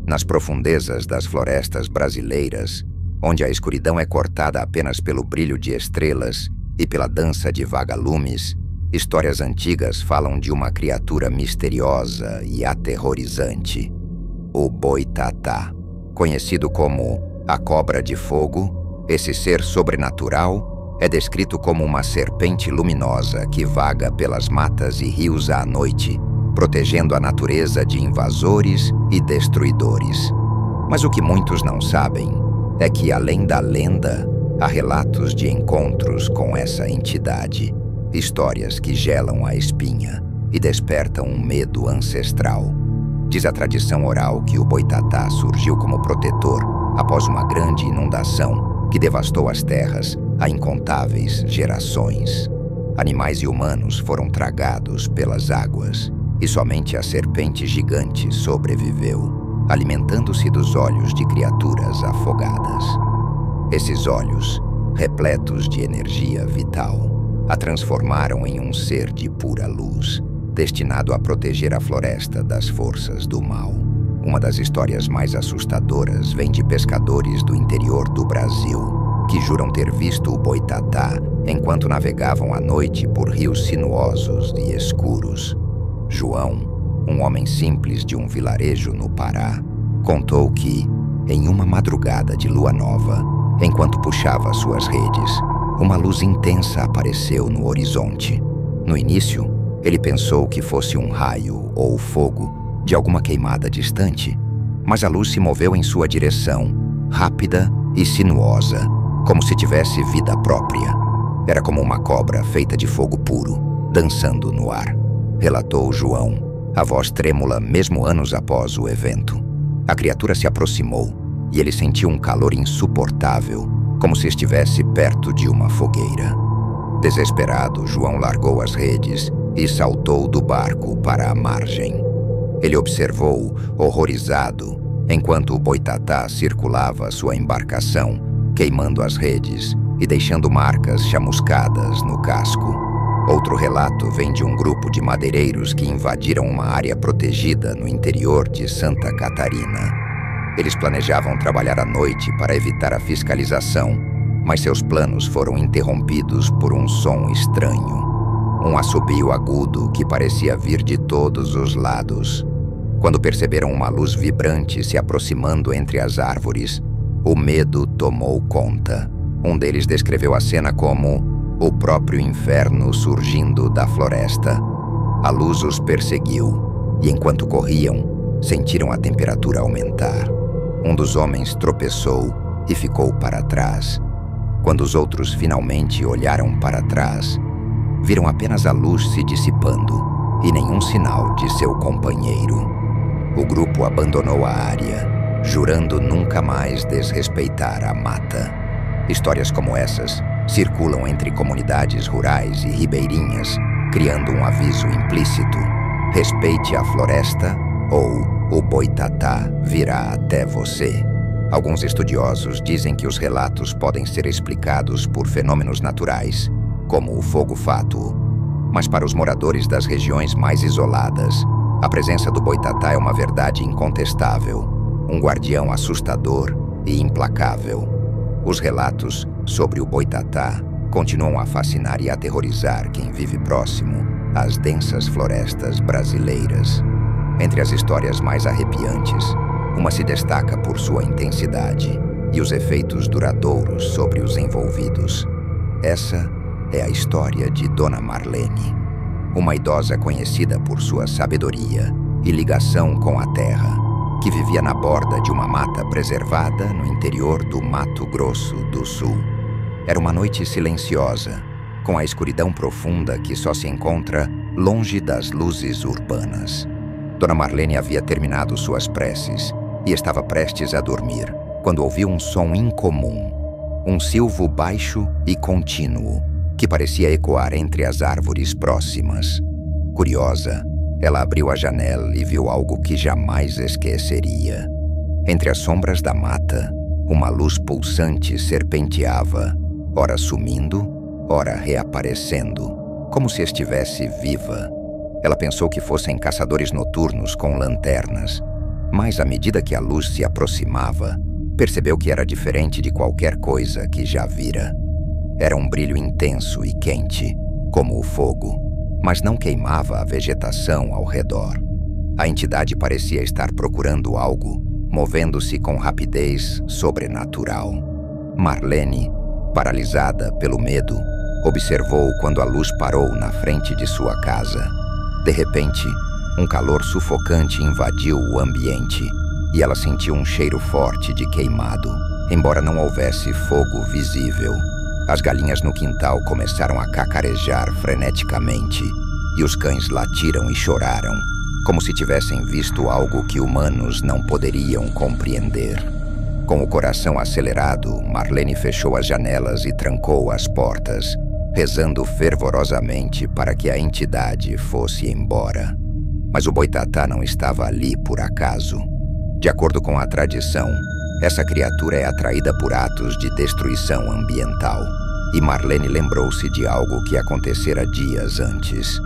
Nas profundezas das florestas brasileiras, onde a escuridão é cortada apenas pelo brilho de estrelas e pela dança de vagalumes, histórias antigas falam de uma criatura misteriosa e aterrorizante, o Boitatá. Conhecido como a Cobra de Fogo, esse ser sobrenatural é descrito como uma serpente luminosa que vaga pelas matas e rios à noite, protegendo a natureza de invasores e destruidores. Mas o que muitos não sabem é que, além da lenda, há relatos de encontros com essa entidade, histórias que gelam a espinha e despertam um medo ancestral. Diz a tradição oral que o Boitatá surgiu como protetor após uma grande inundação que devastou as terras há incontáveis gerações. Animais e humanos foram tragados pelas águas e somente a serpente gigante sobreviveu, alimentando-se dos olhos de criaturas afogadas. Esses olhos, repletos de energia vital, a transformaram em um ser de pura luz, destinado a proteger a floresta das forças do mal. Uma das histórias mais assustadoras vem de pescadores do interior do Brasil, que juram ter visto o Boitatá enquanto navegavam à noite por rios sinuosos e escuros. João, um homem simples de um vilarejo no Pará, contou que, em uma madrugada de lua nova, enquanto puxava suas redes, uma luz intensa apareceu no horizonte. No início, ele pensou que fosse um raio ou fogo de alguma queimada distante, mas a luz se moveu em sua direção, rápida e sinuosa, como se tivesse vida própria. Era como uma cobra feita de fogo puro, dançando no ar, relatou João, a voz trêmula mesmo anos após o evento. A criatura se aproximou e ele sentiu um calor insuportável, como se estivesse perto de uma fogueira. Desesperado, João largou as redes e saltou do barco para a margem. Ele observou, horrorizado, enquanto o Boitatá circulava sua embarcação, queimando as redes e deixando marcas chamuscadas no casco. Outro relato vem de um grupo de madeireiros que invadiram uma área protegida no interior de Santa Catarina. Eles planejavam trabalhar à noite para evitar a fiscalização, mas seus planos foram interrompidos por um som estranho. Um assobio agudo que parecia vir de todos os lados. Quando perceberam uma luz vibrante se aproximando entre as árvores, o medo tomou conta. Um deles descreveu a cena como o próprio inferno surgindo da floresta. A luz os perseguiu, e enquanto corriam, sentiram a temperatura aumentar. Um dos homens tropeçou e ficou para trás. Quando os outros finalmente olharam para trás, viram apenas a luz se dissipando e nenhum sinal de seu companheiro. O grupo abandonou a área, jurando nunca mais desrespeitar a mata. Histórias como essas circulam entre comunidades rurais e ribeirinhas, criando um aviso implícito: respeite a floresta ou o Boitatá virá até você. Alguns estudiosos dizem que os relatos podem ser explicados por fenômenos naturais, como o fogo fátuo. Mas para os moradores das regiões mais isoladas, a presença do Boitatá é uma verdade incontestável, um guardião assustador e implacável. Os relatos sobre o Boitatá continuam a fascinar e aterrorizar quem vive próximo às densas florestas brasileiras. Entre as histórias mais arrepiantes, uma se destaca por sua intensidade e os efeitos duradouros sobre os envolvidos. Essa é a história de Dona Marlene, uma idosa conhecida por sua sabedoria e ligação com a terra, que vivia na borda de uma mata preservada no interior do Mato Grosso do Sul. Era uma noite silenciosa, com a escuridão profunda que só se encontra longe das luzes urbanas. Dona Marlene havia terminado suas preces e estava prestes a dormir, quando ouviu um som incomum, um silvo baixo e contínuo, que parecia ecoar entre as árvores próximas. Curiosa, ela abriu a janela e viu algo que jamais esqueceria. Entre as sombras da mata, uma luz pulsante serpenteava, ora sumindo, ora reaparecendo, como se estivesse viva. Ela pensou que fossem caçadores noturnos com lanternas, Mas à medida que a luz se aproximava, percebeu que era diferente de qualquer coisa que já vira. Era um brilho intenso e quente, como o fogo, mas não queimava a vegetação ao redor. A entidade parecia estar procurando algo, movendo-se com rapidez sobrenatural. Marlene, paralisada pelo medo, observou quando a luz parou na frente de sua casa. De repente, um calor sufocante invadiu o ambiente e ela sentiu um cheiro forte de queimado, embora não houvesse fogo visível. As galinhas no quintal começaram a cacarejar freneticamente e os cães latiram e choraram, como se tivessem visto algo que humanos não poderiam compreender. Com o coração acelerado, Marlene fechou as janelas e trancou as portas, rezando fervorosamente para que a entidade fosse embora. Mas o boitatá não estava ali por acaso. De acordo com a tradição, essa criatura é atraída por atos de destruição ambiental. E Marlene lembrou-se de algo que acontecera dias antes.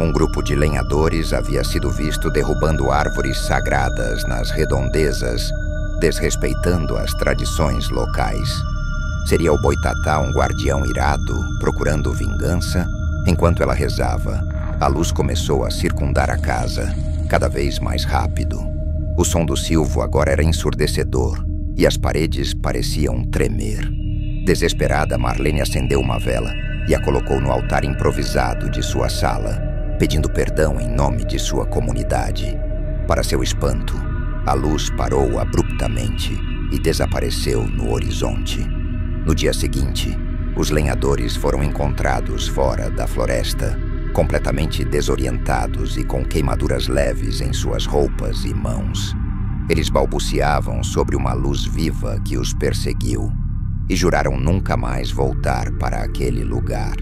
Um grupo de lenhadores havia sido visto derrubando árvores sagradas nas redondezas, desrespeitando as tradições locais. Seria o boitatá um guardião irado, procurando vingança? Enquanto ela rezava, a luz começou a circundar a casa, cada vez mais rápido. O som do silvo agora era ensurdecedor e as paredes pareciam tremer. Desesperada, Marlene acendeu uma vela e a colocou no altar improvisado de sua sala, pedindo perdão em nome de sua comunidade. Para seu espanto, a luz parou abruptamente e desapareceu no horizonte. No dia seguinte, os lenhadores foram encontrados fora da floresta, completamente desorientados e com queimaduras leves em suas roupas e mãos. Eles balbuciavam sobre uma luz viva que os perseguiu e juraram nunca mais voltar para aquele lugar.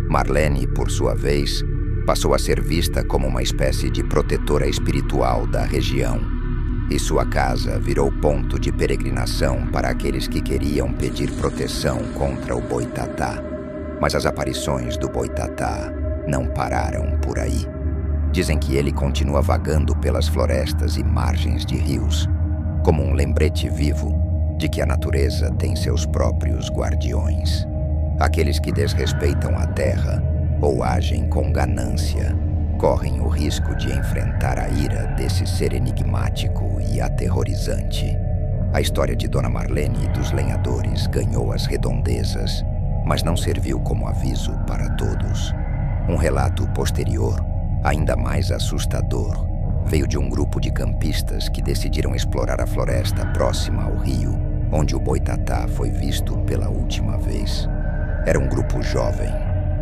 Marlene, por sua vez, passou a ser vista como uma espécie de protetora espiritual da região, e sua casa virou ponto de peregrinação para aqueles que queriam pedir proteção contra o boitatá. Mas as aparições do boitatá não pararam por aí. Dizem que ele continua vagando pelas florestas e margens de rios, como um lembrete vivo de que a natureza tem seus próprios guardiões. Aqueles que desrespeitam a terra ou agem com ganância correm o risco de enfrentar a ira desse ser enigmático e aterrorizante. A história de Dona Marlene e dos lenhadores ganhou as redondezas, mas não serviu como aviso para todos. Um relato posterior, ainda mais assustador, veio de um grupo de campistas que decidiram explorar a floresta próxima ao rio, onde o boitatá foi visto pela última vez. Era um grupo jovem,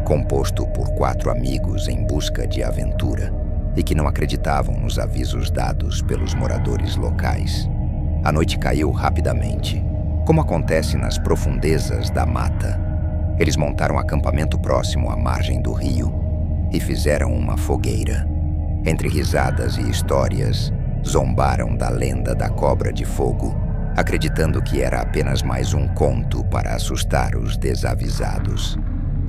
composto por 4 amigos em busca de aventura e que não acreditavam nos avisos dados pelos moradores locais. A noite caiu rapidamente, como acontece nas profundezas da mata. Eles montaram acampamento próximo à margem do rio e fizeram uma fogueira. Entre risadas e histórias, zombaram da lenda da cobra de fogo, acreditando que era apenas mais um conto para assustar os desavisados.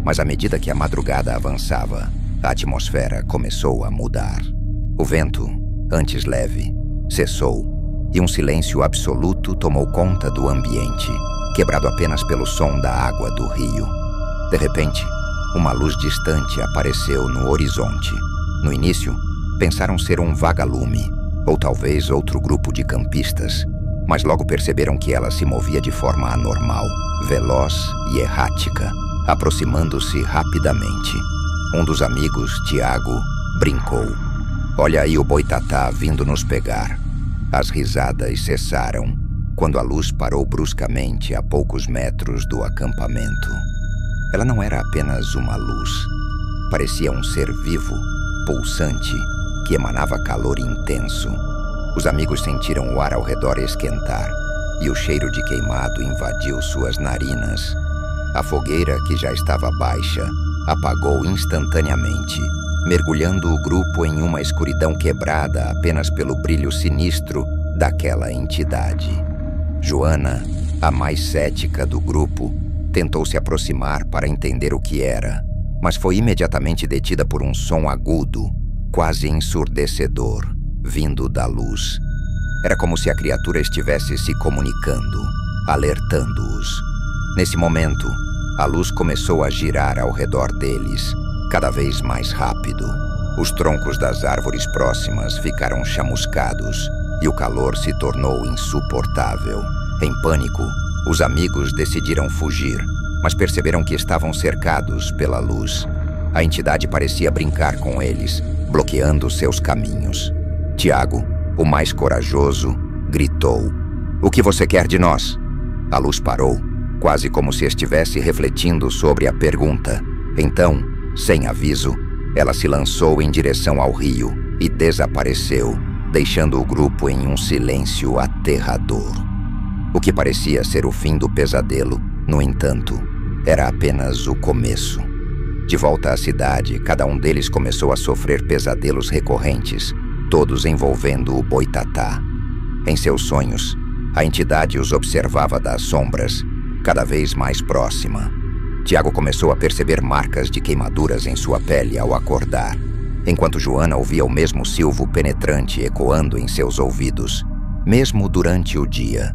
Mas à medida que a madrugada avançava, a atmosfera começou a mudar. O vento, antes leve, cessou e um silêncio absoluto tomou conta do ambiente, quebrado apenas pelo som da água do rio. De repente, uma luz distante apareceu no horizonte. No início, pensaram ser um vagalume, ou talvez outro grupo de campistas, mas logo perceberam que ela se movia de forma anormal, veloz e errática, aproximando-se rapidamente. Um dos amigos, Tiago, brincou: "Olha aí o boitatá vindo nos pegar." As risadas cessaram quando a luz parou bruscamente a poucos metros do acampamento. Ela não era apenas uma luz. Parecia um ser vivo, pulsante, que emanava calor intenso. Os amigos sentiram o ar ao redor esquentar e o cheiro de queimado invadiu suas narinas. A fogueira, que já estava baixa, apagou instantaneamente, mergulhando o grupo em uma escuridão quebrada apenas pelo brilho sinistro daquela entidade. Joana, a mais cética do grupo, tentou se aproximar para entender o que era, mas foi imediatamente detida por um som agudo, quase ensurdecedor, vindo da luz. Era como se a criatura estivesse se comunicando, alertando-os. Nesse momento, a luz começou a girar ao redor deles, cada vez mais rápido. Os troncos das árvores próximas ficaram chamuscados e o calor se tornou insuportável. Em pânico, os amigos decidiram fugir, mas perceberam que estavam cercados pela luz. A entidade parecia brincar com eles, bloqueando seus caminhos. Tiago, o mais corajoso, gritou: "O que você quer de nós?" A luz parou, quase como se estivesse refletindo sobre a pergunta. Então, sem aviso, ela se lançou em direção ao rio e desapareceu, deixando o grupo em um silêncio aterrador. O que parecia ser o fim do pesadelo, no entanto, era apenas o começo. De volta à cidade, cada um deles começou a sofrer pesadelos recorrentes, todos envolvendo o Boitatá. Em seus sonhos, a entidade os observava das sombras, cada vez mais próxima. Tiago começou a perceber marcas de queimaduras em sua pele ao acordar, enquanto Joana ouvia o mesmo silvo penetrante ecoando em seus ouvidos, mesmo durante o dia.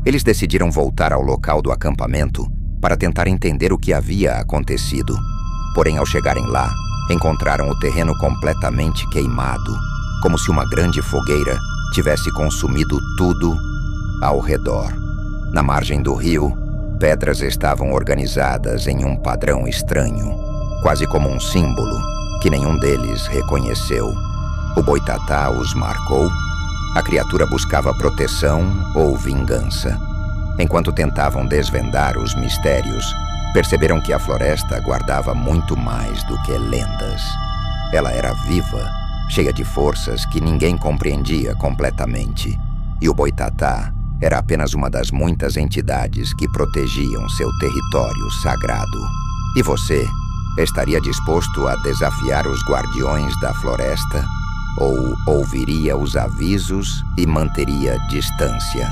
Eles decidiram voltar ao local do acampamento para tentar entender o que havia acontecido. Porém, ao chegarem lá, encontraram o terreno completamente queimado, como se uma grande fogueira tivesse consumido tudo ao redor. Na margem do rio, pedras estavam organizadas em um padrão estranho, quase como um símbolo que nenhum deles reconheceu. O Boitatá os marcou. A criatura buscava proteção ou vingança. Enquanto tentavam desvendar os mistérios, perceberam que a floresta guardava muito mais do que lendas. Ela era viva, cheia de forças que ninguém compreendia completamente. E o Boitatá era apenas uma das muitas entidades que protegiam seu território sagrado. E você, estaria disposto a desafiar os guardiões da floresta? Ou ouviria os avisos e manteria distância?